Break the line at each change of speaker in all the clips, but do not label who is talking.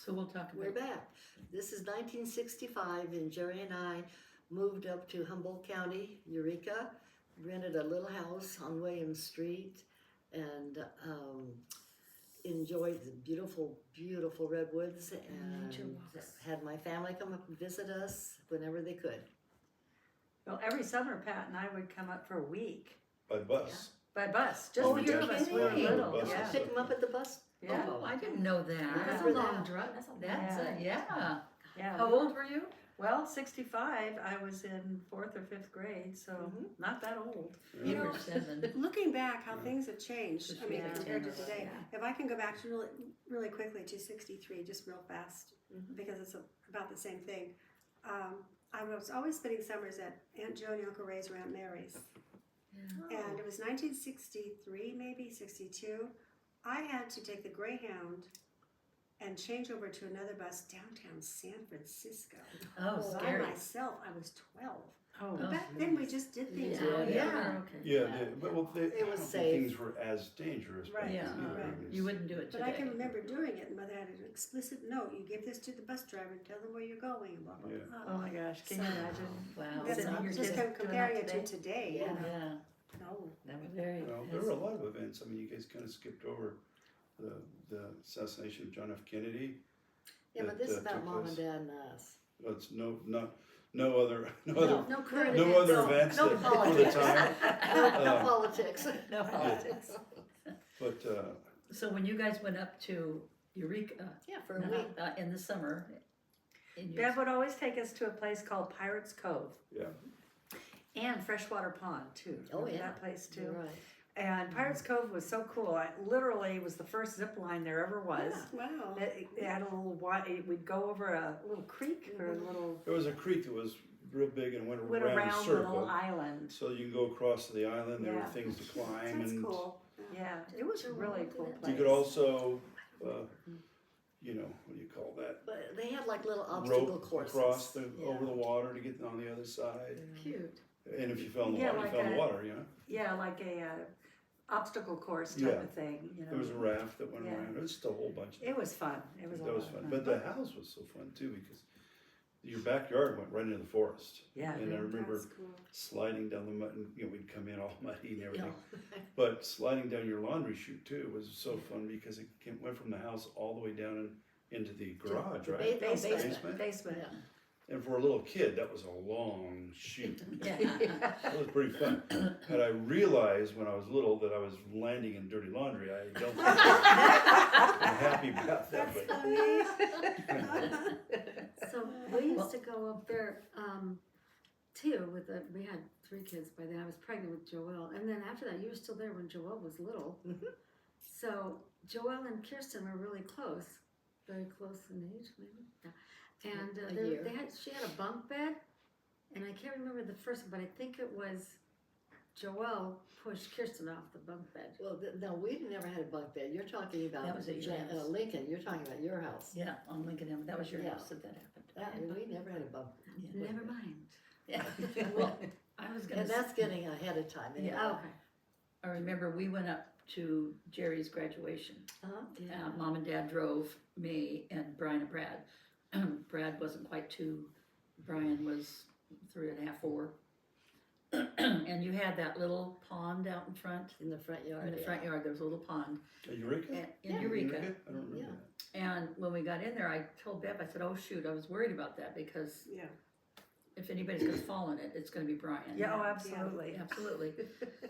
So we'll talk about
We're back. This is 1965, and Jerry and I moved up to Humboldt County, Eureka, rented a little house on Williams Street, and enjoyed the beautiful, beautiful redwoods, and had my family come up and visit us whenever they could.
Well, every summer, Pat and I would come up for a week
By bus.
by bus. Just
Oh,
the two
you're
of us. We were
kidding.
little.
Buses.
Yeah.
Pick them up at the bus.
Yeah.
Oh, I didn't know that.
That's
a
a
long
long
drive.
That's a long
That's yeah.
Yeah.
How old were you?
Well, 65, I was in 4th or 5th grade, so not that old.
You
know,
were 7.
Looking back, how things have changed. I mean,
Yeah.
compared to today.
Yeah.
If I can go back to really quickly to 63, just real fast, because it's about the same thing. I was always spending summers at Aunt Jo and Uncle Ray's or Aunt Mary's. And it was 1963, maybe 62. I had to take the Greyhound and change over to another bus downtown San Francisco.
Oh,
By
scary.
myself, I was 12.
Oh,
But back then we just did things.
Yeah.
like that.
Yeah.
Okay.
Yeah, but well,
It
I
was
don't
safe.
think things were as dangerous. back
Right,
Yeah.
then either.
right.
I mean,
You wouldn't do it
But
today.
I can remember doing it, and Mother had an explicit note. You give this to the bus driver and tell them where you're going, and blah, blah,
Yeah.
blah.
Oh my gosh, can you
So-
imagine?
Wow.
That's
Sending
not
your
just
kids doing
comparing
that
it to today.
Yeah.
You know?
Yeah.
No.
That was very.
Well, there were a lot of events. I mean, you guys kind of skipped over the assassination of John F. Kennedy.
Yeah, but
that,
this is about
took
Mom
place.
and Dad and us.
It's no other
No current
no
events.
other events
no
that for the
politics.
time.
No politics.
No politics.
But
So when you guys went up to Eureka
Yeah, for a week.
in the summer, in your,
Dad would always take us to a place called Pirates Cove.
Yeah.
And Freshwater Pond, too.
Oh,
Remember
yeah.
that place, too?
You're right.
And Pirates Cove was so cool. I literally was the first zip line there ever was.
Wow.
It had a little, we'd go over a little creek or a little,
There was a creek that was real big and went
went
around a
around the
circle.
little island.
So you can go across to the island. There
Yeah.
were things to climb,
That's
and
cool.
Yeah, it was a really cool place.
you could also, you know, what do you call that?
But they had like little obstacle
Rope
courses.
across
Yeah.
over the water to get on the other side.
cute.
And if you fell in the
Yeah,
water,
like
you fell in the
a-
water. You know,
Yeah, like a obstacle course type
Yeah.
of thing, you know.
there was a raft that went
Yeah.
around. It was just a whole bunch. Of
It was fun. It was a
that was
lot of
fun.
fun.
But the house was so fun too because your backyard went right into the forest.
Yeah.
And I remember
That's cool.
sliding down the mud, and you know, we'd come in all muddy and everything.
Yeah.
But sliding down your laundry chute too was so fun because it went from the house all the way down into the garage,
The
right?
Basement.
Basement?
Basement.
Yeah.
And for a little kid, that was a long chute.
Yeah.
That was pretty fun. And I realized when I was little that I was landing in dirty laundry. I don't think I'm happy about that.
That's
But
funny.
So we used to go up there too. We had 3 kids by then. I was pregnant with Joelle, and then after that, you were still there when Joelle was little. So Joelle and Kirsten were really close, very close in age, maybe. Yeah. And
A year.
she had a bunk bed, and I can't remember the first one, but I think it was Joelle pushed Kirsten off the bunk bed.
Well, no, we never had a bunk bed. You're talking about
That was at your house.
Lincoln. You're talking about your house.
Yeah, on Lincoln Avenue. That was your
Yeah.
house that happened.
We never had a bunk bed.
Yeah.
Never mind.
Yeah. Well, I was gonna.
And that's getting ahead of time.
Yeah.
Oh, okay.
I remember we went up to Jerry's graduation.
Uh-huh.
Yeah.
Mom and Dad drove me and Brian and Brad. Brad wasn't quite 2. Brian was 3.5, 4. And you had that little pond out in front.
In the front yard.
In the
yeah.
front yard, there was a little pond.
Eureka?
In
Yeah.
Eureka.
I don't remember
Yeah.
that.
And when we got in there, I told Bev, I said, oh shoot, I was worried about that because
Yeah.
if anybody's gonna fall in it, it's gonna be Brian.
Yeah, oh, absolutely.
Absolutely.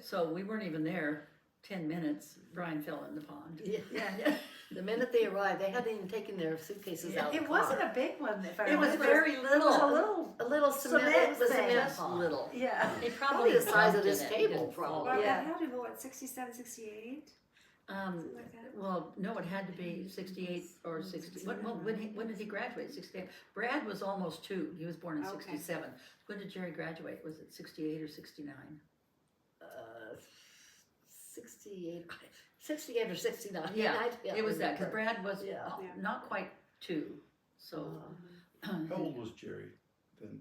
So we weren't even there 10 minutes, Brian fell in the pond.
Yeah.
Yeah.
The minute they arrived, they hadn't even taken their suitcases out of the
It
car.
wasn't a big one, if I
It was
remember.
very
It was a
little.
little,
A little cement.
Cement
It was a
thing.
cement
Just
pond.
little.
yeah.
It
Probably the size of
bumped in
this
it. It
table,
didn't fall.
Well,
Yeah.
that had to be what, 67, 68? Something like that?
Well, no, it had to be 68 or 60. When did he graduate? 68. Brad was almost 2. He was born in
Okay.
67. When did Jerry graduate? Was it 68 or 69?
68 or 69.
Yeah,
I
it was that because
remember.
Brad was
Yeah.
Yeah.
not quite 2. So
How old was Jerry then?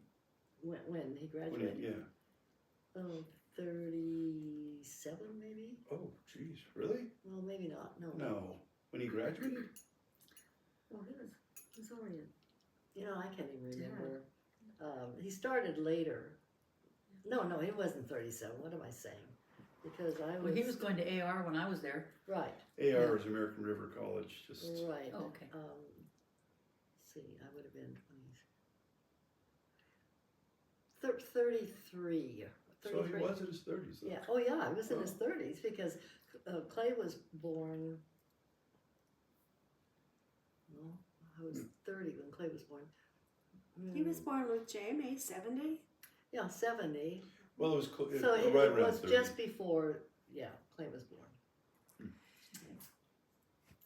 When he
When
graduated?
he, yeah.
Oh, 37 maybe?
Oh, geez, really?
Well, maybe not. No.
No. When he graduated?
Well, he was was already
You know, I can't even remember. He started later. No, he wasn't 37. What am I saying? Because I was.
Well, he was going to AR when I was there.
Right.
AR is American River College, just,
Right.
Oh, okay.
Let's see, I would have been 33.
so he was in his thirties though.
Yeah. Oh, yeah. I was in his 30s because Clay was born. Well, I was 30 when Clay was born.
He was born with Jamie, 70.
Yeah, 70.
Well, it was
So
right
it
around
was
30.
just before, Clay was born. Yeah.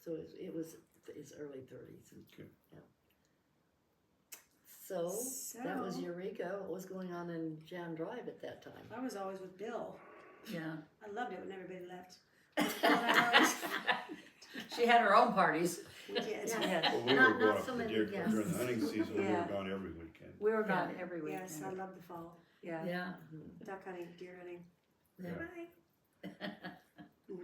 So it was his early 30s.
Okay.
Yeah. So that was Eureka. What was going on in Jan Drive at that time?
I was always with Bill.
Yeah.
I loved it when everybody left.
She had her own parties.
We did.
Yeah.
Well, we
Not-
were going
not
up
so
to
many
deer
guests.
during the hunting season. We
Yeah.
were gone every weekend.
We were gone every weekend.
Yes, I love the fall.
Yeah.
Yeah.
Duck hunting, deer hunting.
Yeah.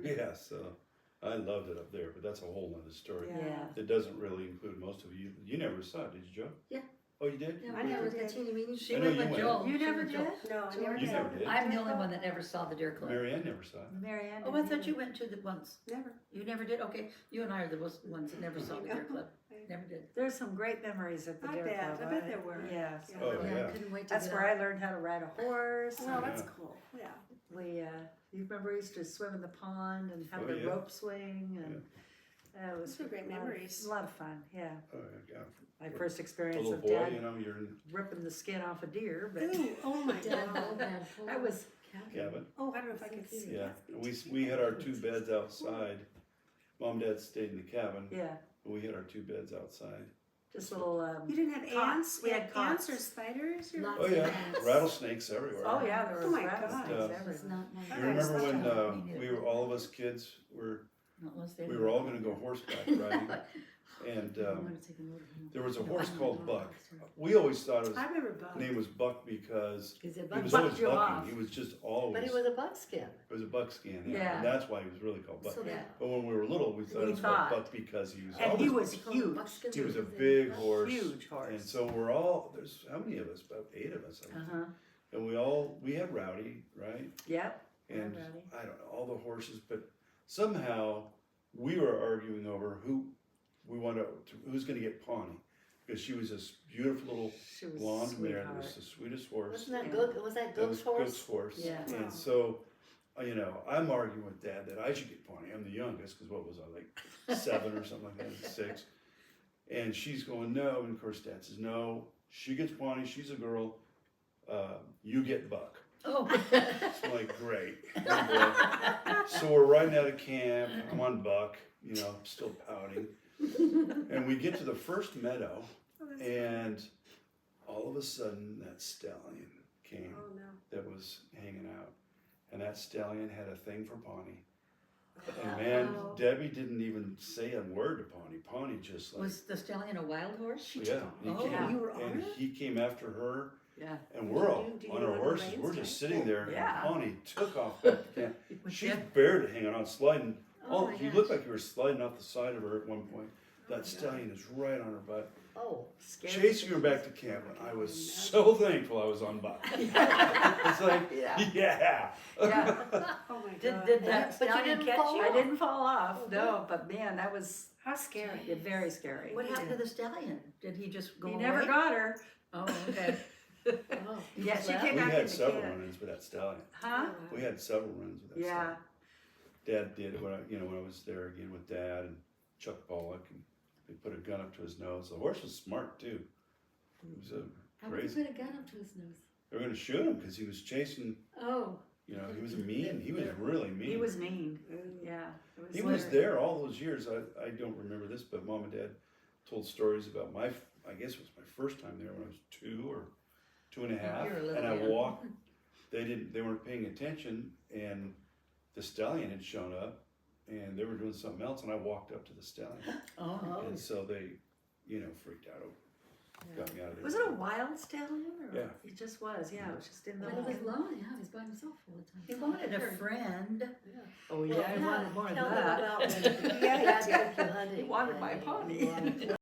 Yeah, so I loved it up there, but that's a whole nother story.
Yeah.
It doesn't really include most of you. You never saw it, did you, Joe?
Yeah.
Oh, you did?
Yeah,
I
we
never
went to
did.
teeny weeny.
She
I know
went
you
with
went.
Joel.
You
She
never
went with Joel.
did?
No, I never
You
did.
never did.
I'm the only one that never saw the deer club.
Marianne never saw it.
Marianne.
Oh, I thought you went to the once.
Never.
You never did? Okay. You and I are the ones that never saw the deer club. Never did.
There's some great memories at the
I
deer
bet.
club.
I bet there were.
Yeah.
Yeah.
Oh,
Yeah,
yeah.
I couldn't wait to
That's
get
where
out.
I learned how to ride a horse.
Well, that's
Yeah.
cool. Yeah.
We, you remember we used to swim in the pond and have
Oh,
the
yeah.
rope swing and it was
Those were great
a lot of-
memories.
A lot of fun, yeah.
Oh, yeah.
My first
A
experience
little
of
boy,
dad
you know, you're in
ripping the skin off a deer, but
Ooh, oh my
Dad,
God.
Dad,
I was,
cabin.
Oh, I don't know if I can see
Yeah.
that.
And we had our two beds outside. Mom and Dad stayed in the cabin.
yeah,
But we had our two beds outside.
just little,
You didn't have
Cots.
ants?
We
You
had
ants
cots.
or spiders? Or...
Lots
Oh,
of
yeah.
ants.
Rattlesnakes everywhere.
oh yeah, there
Oh
was
my
rattlesnakes
God.
It's
everywhere.
not my.
You remember when
Me
we
neither.
were, all of us kids were,
Not unless they
we were all gonna go horseback riding. And
I wanna take a note of him.
there was a
No,
horse
I'm
called
not
Buck.
doing
We always thought
I remember Buck.
his name was Buck because
Is it
he was
Buck
always
you off.
bucking. He was just always,
But he was a buckskin.
it was a buckskin.
Yeah.
And that's why he was really called Buck.
So
Yeah.
But when we were little, we thought
We
it was called
thought.
Buck because he was
And
always
he was
They call
huge,
them buckskins
He was a
because
big
they-
horse.
huge horse.
And so we're all, there's how many of us? About 8 of us, I think.
Uh-huh,
And we had Rowdy, right?
yep.
And
Rowdy.
I don't know, all the horses, but somehow we were arguing over who's gonna get Pawnee. Because she was this beautiful little
She was
blonde mare that
sweetheart.
was the sweetest horse.
Wasn't that
Yeah.
Gook? Was that
That was
Gook's horse?
Gook's horse.
Yeah.
Wow.
And so, I'm arguing with Dad that I should get Pawnee. I'm the youngest, because what was I, like 7 or something like that, 6. And she's going, no. And of course, Dad says, no, she gets Pawnee, she's a girl, you get Buck.
Oh.
So I'm like, great. Oh, boy. So we're riding out of camp, I'm on Buck, still pouting. And we get to the first meadow,
Oh, that's-
and all of a sudden that stallion came
oh no.
that was hanging out. And that stallion had a thing for Pawnee. And man,
Oh.
Debbie didn't even say a word to Pawnee. Pawnee just like,
Was the stallion a wild horse?
yeah. He
Oh,
came,
you were on
and
it?
he came after her,
Yeah.
and we're all
Do you
on
know
our
the
horses.
reins,
We're
right?
just sitting there,
Yeah.
and Pawnee took off back to camp.
Was
She's
Deb-
barely hanging on, sliding.
Oh my
You
gosh.
looked like you were sliding off the side of her at one point. That stallion is right on her butt,
Oh,
Scary.
chasing her back to camp. And I was so thankful I was on Buck. It's like,
Yeah.
yeah.
Yeah.
Oh my
Did
God.
that
But you
stallion
didn't
catch
fall
you? I
off.
didn't fall off, no, but man, that was
How scary.
very scary.
What happened to the stallion? Did he just go
He
away?
never got her.
Oh, okay.
oh.
Yeah, she
left?
came
We
back
had
into
several
camp.
run-ins with that stallion.
Huh?
We had several run-ins with that
Yeah.
stallion. Dad did it when I was there again with Dad and Chuck Pollock, and they put a gun up to his nose. The horse was smart too. It was
How would
crazy.
you put a gun up to his nose?
They were going to shoot him because he was chasing.
Oh.
He was mean. He was really mean.
He was mean. Yeah. It
He was there all those years. I don't remember this, but Mom and Dad told stories about I guess it was my first time there when I was 2 or 2.5,
You were a little
and I
man.
walked. They weren't paying attention, and the stallion had shown up, and they were doing something else, and I walked up to the stallion,
Oh.
and so they, freaked out, got me out of there.
Was it a wild stallion? Or
Yeah.
It just was, yeah. It was just in the.
But he was lonely, yeah, he was by himself all the time.
He wanted a friend.
Oh, yeah, I wanted more than
Tell me
that.
about when
Yeah,
Dad took you hunting.
He wanted my
and
pony.
he wanted to